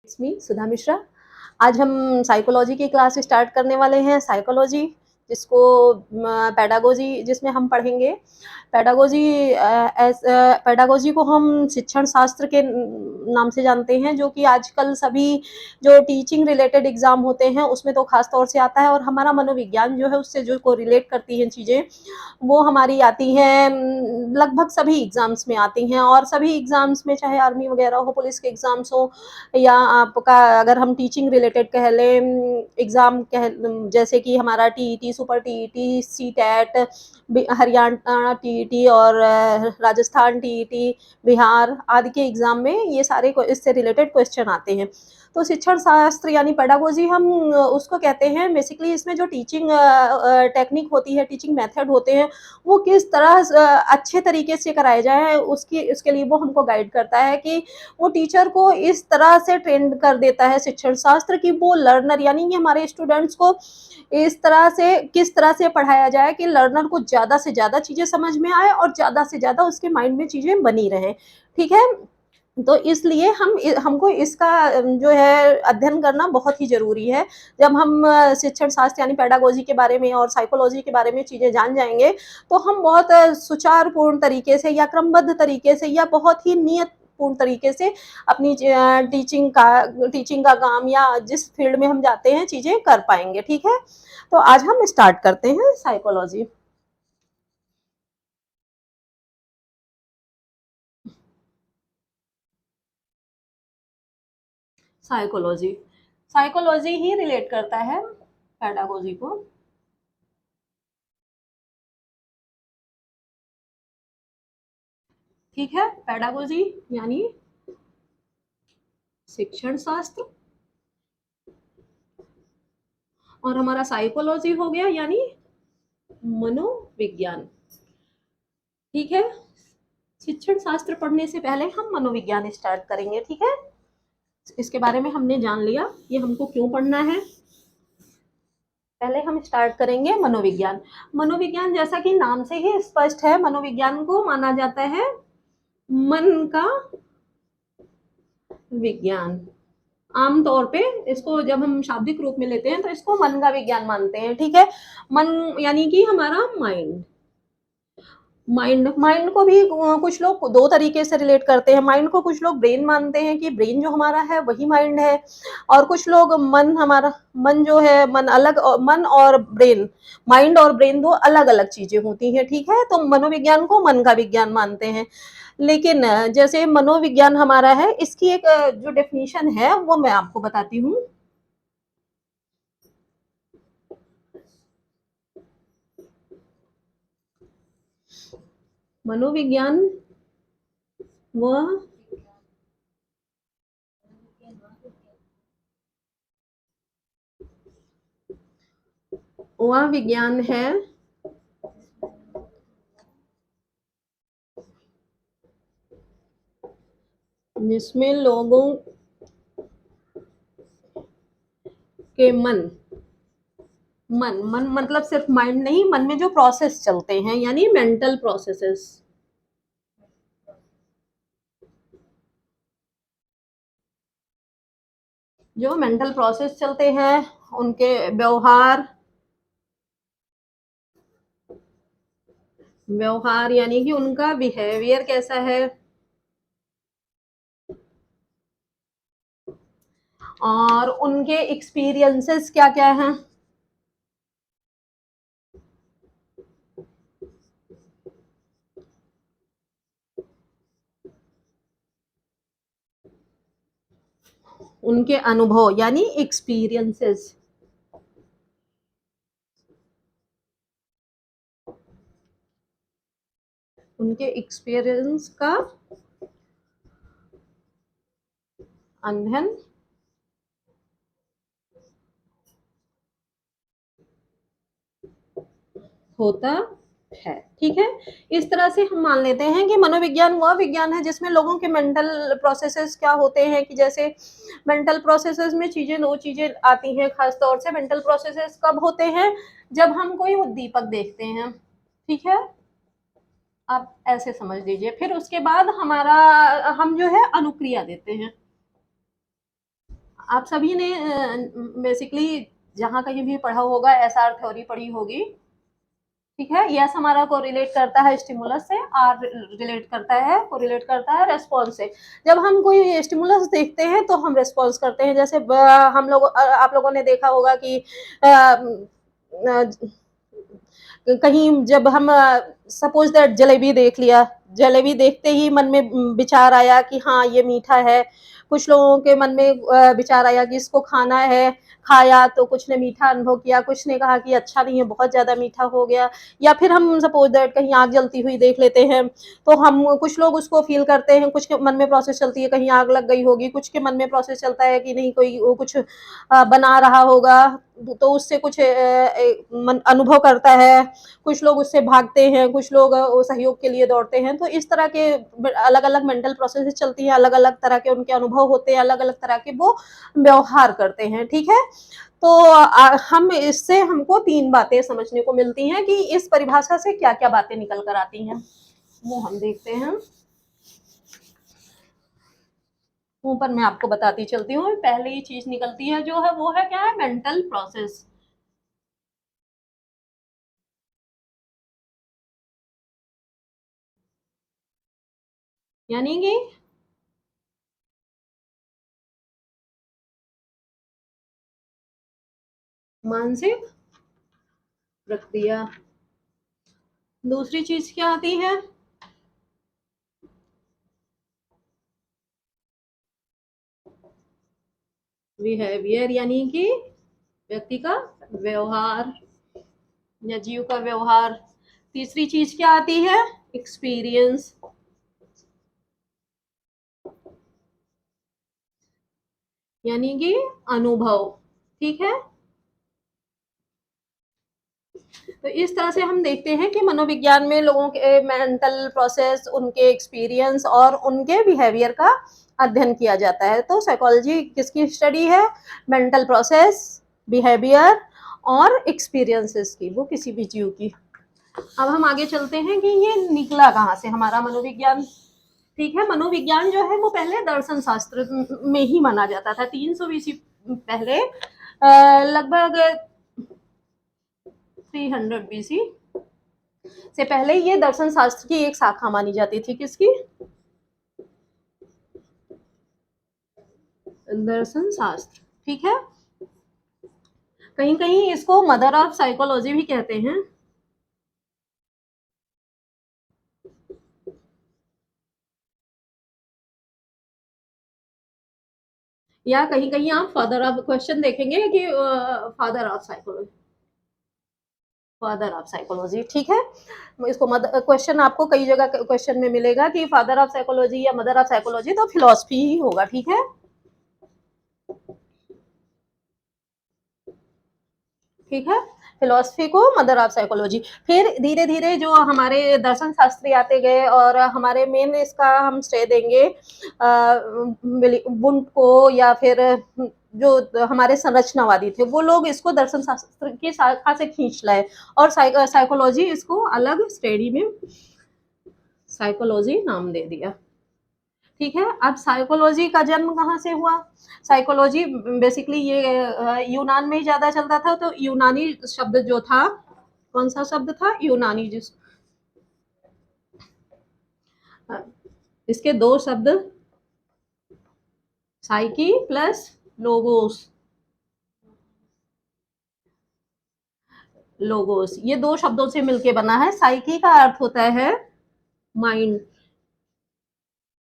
It's me सुधा मिश्रा। आज हम psychology की क्लास स्टार्ट करने वाले हैं। साइकोलॉजी जिसको पेडागोजी जिसमें हम पढ़ेंगे। पेडागोजी को हम शिक्षण शास्त्र के नाम से जानते हैं, जो कि आजकल सभी जो टीचिंग रिलेटेड एग्जाम होते हैं उसमें तो खास तौर से आता है। और हमारा मनोविज्ञान जो है उससे जो को रिलेट करती हैं चीज़ें, वो हमारी आती हैं, लगभग सभी एग्जाम्स में आती हैं। और सभी एग्जाम्स में, चाहे आर्मी वगैरह हो, पुलिस के एग्जाम्स हो, या आपका अगर हम टीचिंग रिलेटेड कह लें एग्ज़ाम जैसे कि हमारा TET, super TET, CTET, Haryana TET और राजस्थान टीईटी, बिहार आदि के एग्ज़ाम में ये सारे इससे रिलेटेड क्वेश्चन आते हैं। तो शिक्षण शास्त्र यानी पेडागोजी हम उसको कहते हैं। बेसिकली इसमें जो टीचिंग टेक्निक होती है, टीचिंग मेथड होते हैं, वो किस तरह अच्छे तरीके से कराए जाए, उसके लिए वो हमको गाइड करता है कि वो टीचर को इस तरह से ट्रेंड कर देता है शिक्षण शास्त्र कि वो लर्नर यानी कि हमारे स्टूडेंट्स को इस तरह से किस तरह से पढ़ाया जाए कि लर्नर को ज़्यादा से ज़्यादा चीज़ें समझ में आए और ज़्यादा से ज़्यादा उसके माइंड में चीज़ें बनी रहें। ठीक है? तो इसलिए हमको इसका जो है अध्ययन करना बहुत ही ज़रूरी है। जब हम शिक्षण शास्त्र यानी पेडागोजी के बारे में और साइकोलॉजी के बारे में चीज़ें जान जाएँगे, तो हम बहुत सुचारुपूर्ण तरीके से या क्रमबद्ध तरीके से या बहुत ही नियतपूर्ण तरीके से अपनी टीचिंग का काम या जिस फील्ड में हम जाते हैं चीज़ें कर पाएँगे। ठीक है? तो आज हम स्टार्ट करते हैं साइकोलॉजी। साइकोलॉजी साइकोलॉजी ही रिलेट करता है पेडागोजी को। ठीक है? पेडागोजी यानी शिक्षण शास्त्र, और हमारा साइकोलॉजी हो गया यानी मनोविज्ञान। ठीक है? शिक्षण शास्त्र पढ़ने से पहले हम मनोविज्ञान स्टार्ट करेंगे। ठीक है? इसके बारे में हमने जान लिया, ये हमको क्यों पढ़ना है। पहले हम स्टार्ट करेंगे मनोविज्ञान। मनोविज्ञान जैसा कि नाम से ही स्पष्ट है, मनोविज्ञान को माना जाता है मन का विज्ञान। आम तौर पे इसको जब हम शाब्दिक रूप में लेते हैं तो इसको मन का विज्ञान मानते हैं। ठीक है? मन यानी कि हमारा माइंड। माइंड को भी कुछ लोग दो तरीके से रिलेट करते हैं। माइंड को कुछ लोग ब्रेन मानते हैं कि ब्रेन जो हमारा है वही माइंड है, और कुछ लोग मन जो है, मन और ब्रेन, माइंड और ब्रेन दो अलग अलग चीजें होती हैं। ठीक है? तो मनोविज्ञान को मन का विज्ञान मानते हैं। लेकिन जैसे मनोविज्ञान हमारा है, इसकी एक जो डेफिनेशन है वो मैं आपको बताती हूँ। मनोविज्ञान वह वह विज्ञान है जिसमें लोगों के मन मतलब सिर्फ माइंड नहीं, मन में जो प्रोसेस चलते हैं यानी मेंटल प्रोसेसेस, जो मेंटल प्रोसेस चलते हैं, उनके व्यवहार व्यवहार यानी कि उनका बिहेवियर कैसा है, और उनके एक्सपीरियंसेस क्या क्या हैं, उनके अनुभव यानी एक्सपीरियंसेस, उनके एक्सपीरियंस का अध्ययन होता है। ठीक है? इस तरह से हम मान लेते हैं कि मनोविज्ञान वह विज्ञान है जिसमें लोगों के मेंटल प्रोसेसेस क्या होते हैं, कि जैसे मेंटल प्रोसेसेस में दो चीजें आती हैं खास तौर से। मेंटल प्रोसेसेस कब होते हैं? जब हम कोई उद्दीपक देखते हैं। ठीक है? आप ऐसे समझ लीजिए। फिर उसके बाद हम जो है अनुक्रिया देते हैं। आप सभी ने बेसिकली जहाँ कहीं भी पढ़ा होगा एसआर थ्योरी पढ़ी होगी, ठीक है। यस हमारा कोरिलेट करता है स्टिमुलस से, आर रिलेट करता है कोरिलेट करता है रेस्पॉन्स से। जब हम कोई स्टिमुलस देखते हैं तो हम रेस्पॉन्स करते हैं। जैसे हम लोग आप लोगों ने देखा होगा कि कहीं जब हम सपोज दैट जलेबी देख लिया, जलेबी देखते ही मन में विचार आया कि हाँ ये मीठा है। कुछ लोगों के मन में विचार आया कि इसको खाना है, खाया तो कुछ ने मीठा अनुभव किया, कुछ ने कहा कि अच्छा नहीं है, बहुत ज़्यादा मीठा हो गया। या फिर हम सपोज दैट कहीं आग जलती हुई देख लेते हैं, तो हम कुछ लोग उसको फील करते हैं, कुछ के मन में प्रोसेस चलती है कहीं आग लग गई होगी, कुछ के मन में प्रोसेस चलता है कि नहीं कोई वो कुछ बना रहा होगा, तो उससे कुछ अनुभव करता है। कुछ लोग उससे भागते हैं, कुछ लोग सहयोग के लिए दौड़ते हैं। तो इस तरह के अलग-अलग मेंटल प्रोसेसेस चलती हैं, अलग-अलग तरह के उनके अनुभव होते हैं, अलग-अलग तरह के वो व्यवहार करते हैं, ठीक है? तो हम इससे हमको 3 बातें समझने को मिलती हैं कि इस परिभाषा से क्या-क्या बातें निकल कर आती हैं, वो हम देखते हैं। ऊपर मैं आपको बताती चलती हूँ। पहली चीज़ निकलती है जो है वो है क्या है मेंटल प्रोसेस। यानी कि मानसिक प्रक्रिया। दूसरी चीज़ क्या आती है? बिहेवियर यानी कि व्यक्ति का व्यवहार या जीव का व्यवहार। तीसरी चीज क्या आती है? एक्सपीरियंस यानी कि अनुभव, ठीक है। तो इस तरह से हम देखते हैं कि मनोविज्ञान में लोगों के मेंटल प्रोसेस, उनके एक्सपीरियंस और उनके बिहेवियर का अध्ययन किया जाता है। तो साइकोलॉजी किसकी स्टडी है? मेंटल प्रोसेस, बिहेवियर और एक्सपीरियंसेस की, वो किसी भी जीव की। अब हम आगे चलते हैं कि ये निकला कहाँ से हमारा मनोविज्ञान, ठीक है। मनोविज्ञान जो है वो पहले दर्शन शास्त्र में ही माना जाता था। 300 बीसी पहले, लगभग 300 बीसी से पहले ये दर्शन शास्त्र की एक शाखा मानी जाती थी। किसकी? दर्शन शास्त्र, ठीक है। कहीं कहीं इसको मदर ऑफ साइकोलॉजी भी कहते हैं, या कहीं कहीं आप फादर ऑफ, क्वेश्चन देखेंगे कि father of psychology, father of psychology, ठीक है। इसको क्वेश्चन आपको कई जगह क्वेश्चन में मिलेगा कि फादर ऑफ साइकोलॉजी या मदर ऑफ साइकोलॉजी, तो फिलोसफी ही होगा, ठीक है। ठीक है, फिलोसफी को मदर ऑफ साइकोलॉजी। फिर धीरे धीरे जो हमारे दर्शन शास्त्री आते गए और हमारे मेन इसका हम श्रेय देंगे वुंट को, या फिर जो हमारे संरचनावादी थे वो लोग इसको दर्शन शास्त्र की शाखा से खींच लाए और साइकोलॉजी इसको अलग श्रेणी में साइकोलॉजी नाम दे दिया, ठीक है। अब साइकोलॉजी का जन्म कहाँ से हुआ? साइकोलॉजी बेसिकली ये यूनान में ही ज़्यादा चलता था। तो यूनानी शब्द जो था, कौन सा शब्द था? यूनानी। जिस इसके दो शब्द, साइकी प्लस लोगोस, लोगोस ये दो शब्दों से मिलके बना है। साइकी का अर्थ होता है माइंड,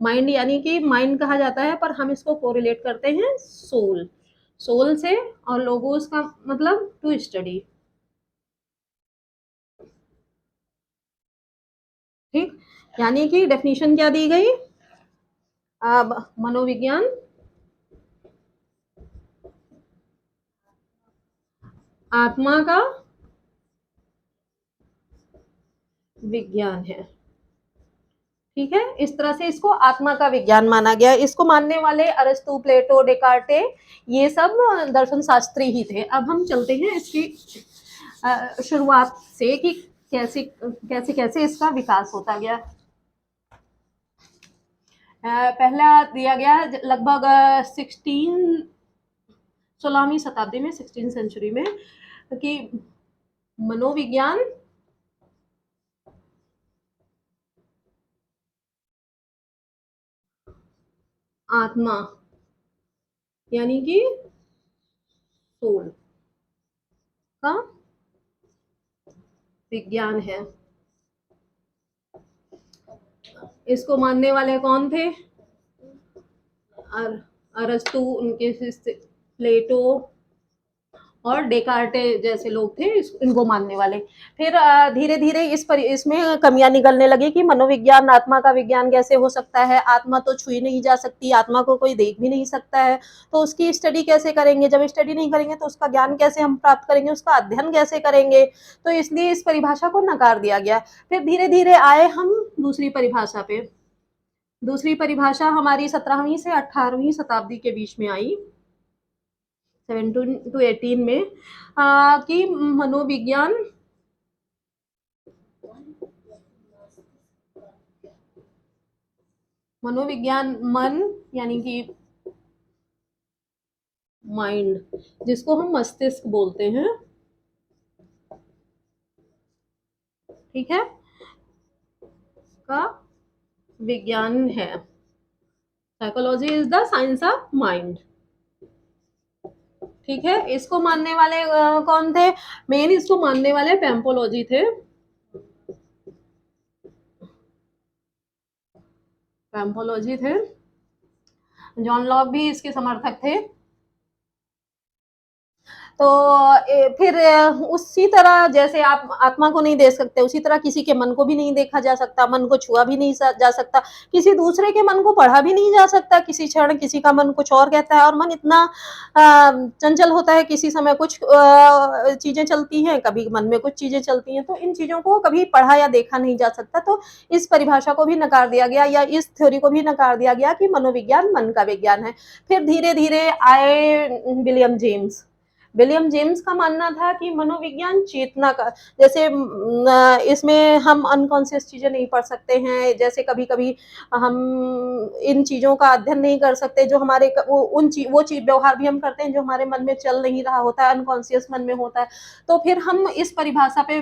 माइंड यानी कि माइंड कहा जाता है, पर हम इसको कोरिलेट करते हैं सोल, सोल से। और लोगोस का मतलब टू स्टडी, ठीक। यानी कि डेफिनेशन क्या दी गई? अब मनोविज्ञान आत्मा का विज्ञान है, ठीक है। इस तरह से इसको आत्मा का विज्ञान माना गया। इसको मानने वाले अरस्तु, प्लेटो, डेकार्टे, ये सब दर्शन शास्त्री ही थे। अब हम चलते हैं इसकी शुरुआत से कि कैसे कैसे कैसे इसका विकास होता गया। पहला दिया गया लगभग 16 16वीं शताब्दी में, 16th सेंचुरी में, कि मनोविज्ञान आत्मा यानी कि सोल का विज्ञान है। इसको मानने वाले कौन थे? अरस्तु, उनके शिष्य प्लेटो और डेकार्टे जैसे लोग थे इनको मानने वाले। फिर धीरे धीरे इसमें कमियां निकलने लगी कि मनोविज्ञान आत्मा का विज्ञान कैसे हो सकता है, आत्मा तो छुई नहीं जा सकती, आत्मा को कोई देख भी नहीं सकता है, तो उसकी स्टडी कैसे करेंगे, जब स्टडी नहीं करेंगे तो उसका ज्ञान कैसे हम प्राप्त करेंगे, उसका अध्ययन कैसे करेंगे, तो इसलिए इस परिभाषा को नकार दिया गया। फिर धीरे धीरे आए हम दूसरी परिभाषा पे। दूसरी परिभाषा हमारी 17वीं से 18वीं शताब्दी के बीच में आई, 17 to 18 में, कि मनोविज्ञान मन यानी कि माइंड, जिसको हम मस्तिष्क बोलते हैं, ठीक है, का विज्ञान है। Psychology is the science of mind, ठीक है। इसको मानने वाले कौन थे? मेन इसको मानने वाले पैम्पोलॉजी थे। पैम्पोलॉजी थे। जॉन लॉक भी इसके समर्थक थे। तो फिर उसी तरह जैसे आप आत्मा को नहीं देख सकते, उसी तरह किसी के मन को भी नहीं देखा जा सकता, मन को छुआ भी नहीं जा सकता, किसी दूसरे के मन को पढ़ा भी नहीं जा सकता। किसी क्षण किसी का मन कुछ और कहता है और मन इतना चंचल होता है, किसी समय कुछ चीजें चलती हैं, कभी मन में कुछ चीजें चलती हैं, तो इन चीजों को कभी पढ़ा या देखा नहीं जा सकता। तो इस परिभाषा को भी नकार दिया गया, या इस थ्योरी को भी नकार दिया गया कि मनोविज्ञान मन का विज्ञान है। फिर धीरे धीरे आए विलियम जेम्स। विलियम जेम्स का मानना था कि मनोविज्ञान चेतना का, जैसे इसमें हम अनकॉन्शियस चीजें नहीं पढ़ सकते हैं, जैसे कभी कभी हम इन चीजों का अध्ययन नहीं कर सकते, जो हमारे वो चीज व्यवहार भी हम करते हैं जो हमारे मन में चल नहीं रहा होता है, अनकॉन्शियस मन में होता है। तो फिर हम इस परिभाषा पे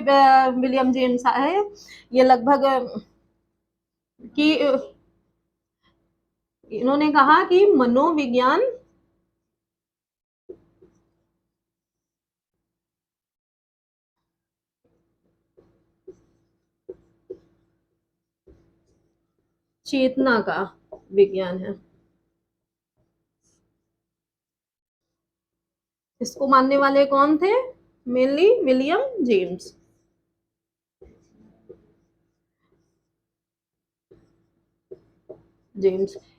विलियम जेम्स आए, ये लगभग कि इन्होंने कहा कि मनोविज्ञान चेतना का विज्ञान है। इसको मानने वाले कौन थे? Mainly William James.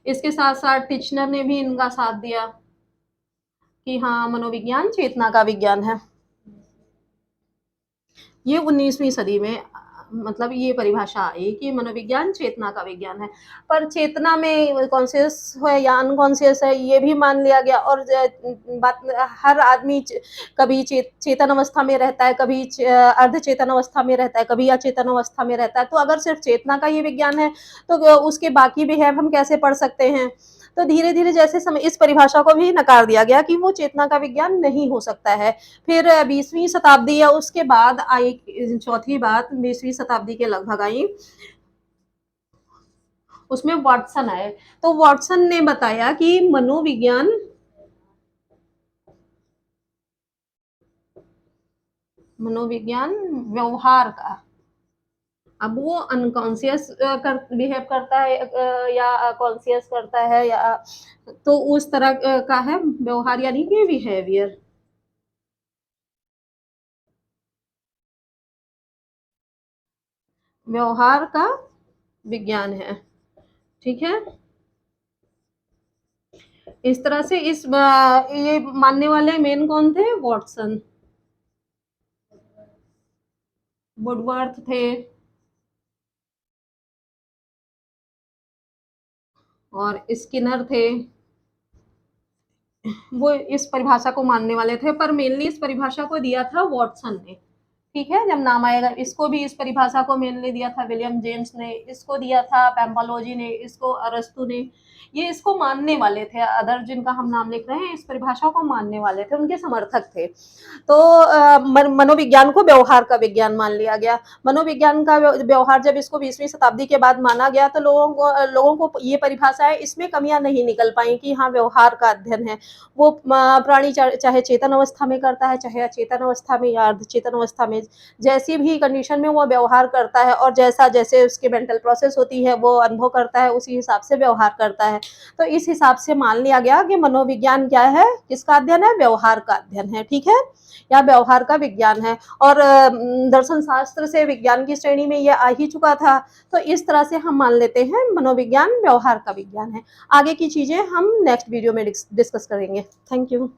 इसके साथ साथ टिचनर ने भी इनका साथ दिया कि हाँ, मनोविज्ञान चेतना का विज्ञान है। ये 19वीं सदी में मतलब ये परिभाषा आई कि मनोविज्ञान चेतना का विज्ञान है। पर चेतना में कॉन्शियस है या अनकॉन्शियस है, ये भी मान लिया गया। और बात, हर आदमी कभी चेतन अवस्था में रहता है, कभी अर्ध चेतन अवस्था में रहता है, कभी अचेतन अवस्था में रहता है। तो अगर सिर्फ चेतना का ये विज्ञान है तो उसके बाकी बिहेव हम कैसे पढ़ सकते हैं? तो धीरे धीरे जैसे समय इस परिभाषा को भी नकार दिया गया कि वो चेतना का विज्ञान नहीं हो सकता है। फिर 20वीं शताब्दी या उसके बाद आई चौथी बात, 20वीं शताब्दी के लगभग आई, उसमें वाटसन आए। तो वाटसन ने बताया कि मनोविज्ञान व्यवहार का, अब वो अनकॉन्शियस बिहेव करता है या कॉन्शियस करता है, या तो उस तरह का है व्यवहार, यानी कि बिहेवियर, व्यवहार का विज्ञान है, ठीक है। इस तरह से ये मानने वाले मेन कौन थे? वॉटसन, वुडवर्थ थे, और स्किनर थे। वो इस परिभाषा को मानने वाले थे, पर मेनली इस परिभाषा को दिया था वॉटसन ने, ठीक है, जब नाम आएगा। इसको भी, इस परिभाषा को मेनली दिया था विलियम जेम्स ने, इसको दिया था पैम्पालोजी ने, इसको अरस्तु ने। ये इसको मानने वाले थे, अदर जिनका हम नाम लिख रहे हैं इस परिभाषा को मानने वाले थे, उनके समर्थक थे। तो मनोविज्ञान को व्यवहार का विज्ञान मान लिया गया। मनोविज्ञान का व्यवहार जब इसको 20वीं शताब्दी के बाद माना गया तो लोगों को ये परिभाषाएं इसमें कमियां नहीं निकल पाई कि हाँ व्यवहार का अध्ययन है। वो प्राणी चाहे चेतन अवस्था में करता है, चाहे अचेतन अवस्था में या अर्धचेतन अवस्था में, जैसी भी कंडीशन में वो व्यवहार करता है और जैसा जैसे उसकी मेंटल प्रोसेस होती है वो अनुभव करता है, उसी हिसाब से व्यवहार करता है। तो इस हिसाब से मान लिया गया कि मनोविज्ञान क्या है, किसका अध्ययन है, व्यवहार का अध्ययन है। ठीक है, या व्यवहार का विज्ञान है। और दर्शन शास्त्र से विज्ञान की श्रेणी में ये आ ही चुका था। तो इस तरह से हम मान लेते हैं मनोविज्ञान व्यवहार का विज्ञान है। आगे की चीजें हम नेक्स्ट वीडियो में डिस्कस करेंगे। Thank you.